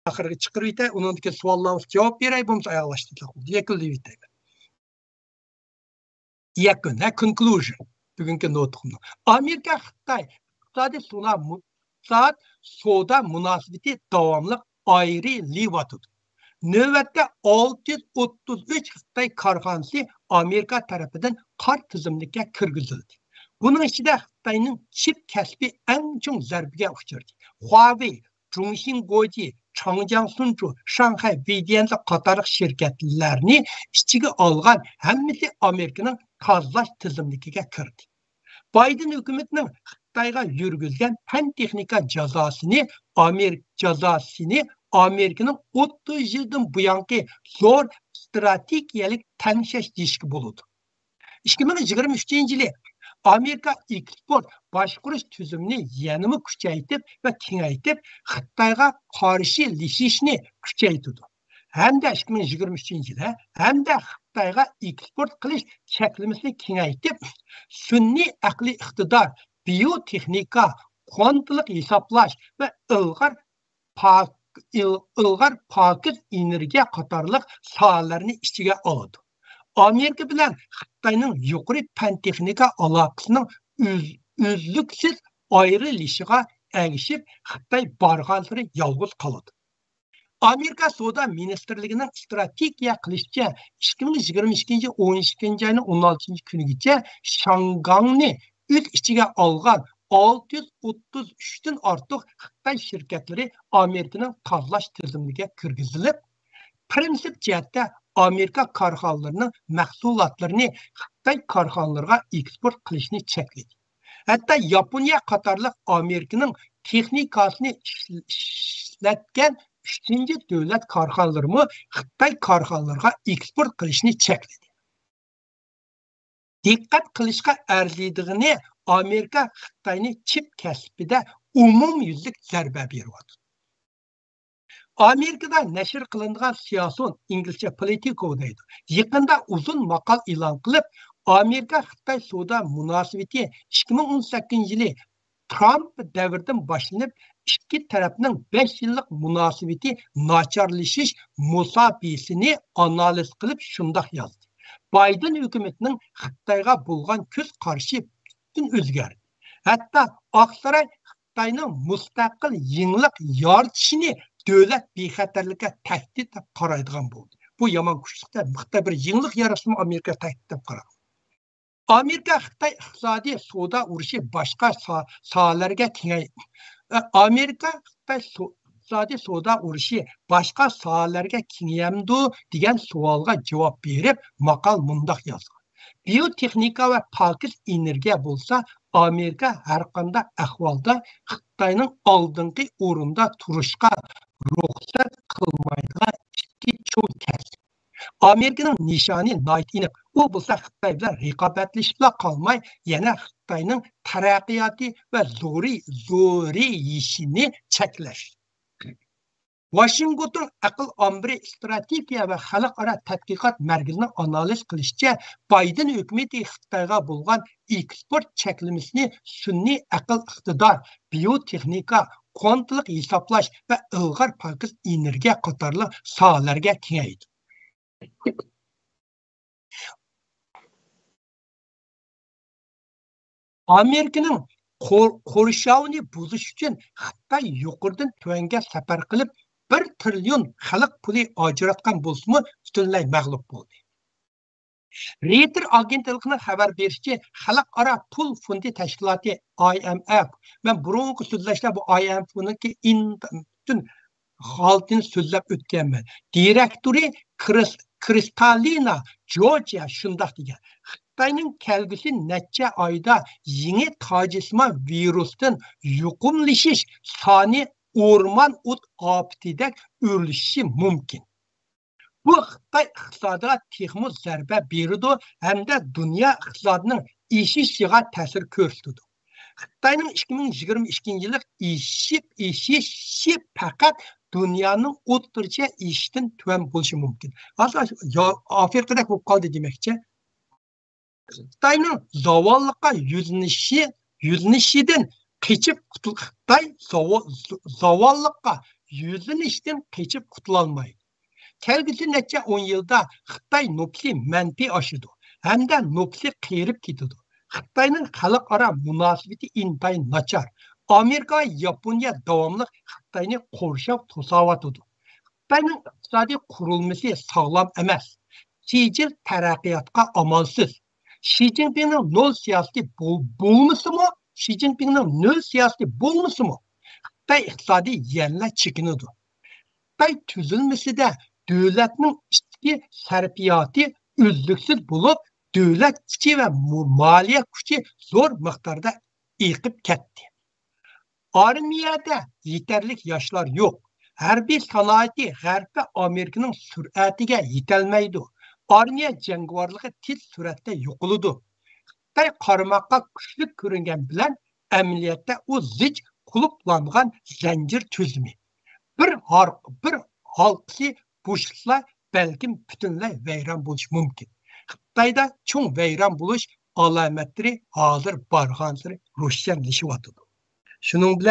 Ahırı çıkır ite, onundaki suallarımız cevap verey, bunu ayaklaştırdık. Yekildi ite. Yakın, conclusion. Bugünkü notuğumda. Amerika, Xitay, soda münasebeti davamlı ayrı livatıdır. Növbette 633 Xitay karxanası Amerika tarafından qar tizimlikə kirgizildi. Bunun içinde Xitayning çip kasbi en çok zarbige uçurdu. Huawei, Zhongxin Goji, Changjiang Sunju, Shanghai Weidyansi qatarlıq şirketlerini içine algan hemmisi Amerika'nın tazlaş tizimlikiga kirdi. Biden hükümetinin Xitayga yürgüzgen pen texnika cezasını Amerika'nın 30 yıldan bu yankı zor stratejik tenşeş dişki buludu. 2023 yılı Amerika eksport başkuruş tüzümünü yanımı küçeytip ve kengaytip Xitayga karşı lisişini küçeytidi. Hem de 2023 yılı hem de Xitayga eksport kılış çeklemesini kengaytip sünni akli iktidar, biyotexnika, kuantılık hesaplaş ve ılgar pakiz enerji qatarlıq sahalarını içine aldı. Amerika bilen Xitayning yuqori pen texnika alaqasının üzlüksiz ayrılışıga erişip Xitay barğansırı yalğız kalıdı. Amerika Soda Ministerliğinin stratejiya qilishçe 2022 12 ayının 16 günügacha Shangangni üz içine algan 633'ten artıq Xitay şirketleri Amerika'nın tazlaş tizimliğe kirgizilip, prensip cihetdə Amerika karxanalarının məhsullatlarını Xitay karxanalarına eksport qilishni chekledi. Hatta Yaponiya qatarlıq Amerika'nın texnikasını işletken 3-cü dövlət karxanalarını Xitay karxanalarına eksport qilishni chekledi. Dikkat qilishga arziydigini Amerika Xitayni çip kasbida umumyüzlük zarba beryapti. Amerika'da neşir kılındığı siyason İngilizce Politico deydi. Yakında uzun makal ilan kılıp Amerika-Xitay soda münasebeti 2018 yılı Trump devirden başlanıp iki tarafının 5 yıllık münasebeti naçarlaşış musabesini analiz kılıp şundak yazdı. Biden hükümetinin Xitayga bulgan köz karşı bütün özgerdi. Hatta Aksaray Xitayning mustaqil yenilik yaratishini davlat bexatarlikka tahdid deb qaraydigan bo'ldi. Bu yomon kuchlikda Xitoy bir yenilik yaratishni Amerika tahdid deb qaragan. Amerika Xitoy iqtisodiy savdo urushi boshqa sohalarga kengaydi. Amerika Xitoy iqtisodiy savdo urushi boshqa sohalarga kengayamdi degan savolga javob berib, maqol mundoq yozgan. Biyotexnika ve pakiz energiya bo'lsa, Amerika har qanday ahvolda Xitoyning oldingi o'rinda turishga ruxsat qilmaydigan ikki cho'ng kasb. Amerikaning nishoni aniq. U bo'lsa Xitoy bilan raqobatlashib qolmay, yana Xitoyning taraqqiyoti va zo'rayishini cheklash. Washington Aql Omri Strategiya ve Xalqaro tadqiqot markazining analiz qilishicha, Biden hukumati Xitoyga bo'lgan eksport cheklamasini sun'iy aql iqtidor, biotexnika, kvantlik hisoblash va ilg'or pakiz energiya qatorli sohalarga kengaydi. Amerikaning qo'rshovini buzish uchun Xitoy yuqoridan tuanga safar qilib 1 trilyon xalq puli ajratgan bo'lsa-mu, butunlay mag'lub bo'ldi. Reuters agentligining xabar berishicha, Xalqaro pul fondi tashkiloti IMF, men burungi so'zlashda bu IMF'ninki bütün holatini so'zlab o'tganman. Direktori Kristalina Georgia shundoq degan. Xitoyning kelgusi necha oyda yangi tojisma virusdan yuqumlashish soni o'rmon o't ofitidek o'rilishi mumkin. Bu Xitoy iqtisodiga texmo zarba berdi hamda dunyo iqtisodining eshishiga ta'sir ko'rsatdi. Xitoyning 2022 yili eshishi faqat dunyoning o'rtacha eshidan tuvan bo'lishi mumkin. Hozir Afrikada bo'lib qoldi demakchi. Xitoyning zavolliqqa yuzinishidan Xitoy zavolliqqa yüzünüşten keçip kutulolmaydi. Kelgisi neçe 10 yılda Xitay nüfusu menfi aşıdı. Hem de nüfusu qerib ketidi. Xitayning xalqaro munosabati intayin nachar. Amerika, Yaponiya davamlı Xitayni qorshab to'sayotidi. Xitayning iqtisodiy qurilmasi sağlam emas. Xi Jinping taraqqiyotga amalsiz. Xi Jinpingning nol siyosati bo'lmasimi? Xi Jinpingning nol siyosati bo'lmasimi? Xitoy iqtisodiy yanla chekinadi. Xitoy tuzilmasida davlatning ichki sarfiyoti uzluksiz bo'lib, davlat kuchi va moliya kuchi zo'r miqdorda eqib ketdi. Armiyada yetarli yoshlar yo'q. Harbiy sanoati G'arb va Amerikaning sur'atiga yetolmaydi. Armiya jangovarligi tez suratda yo'qoladi. Xitoy qarmoqqa kuchli ko'ringan bilan amaliyotda u zich quluplangan zanjir tuzumi. Bir halqisi bo'shliqla balkim butunlay vayron bo'lishi mumkin. Xitoyda cho'ng vayron bo'lish alomatlari hozir barg'ansiri ro'shanlashyapti. Shuning bilan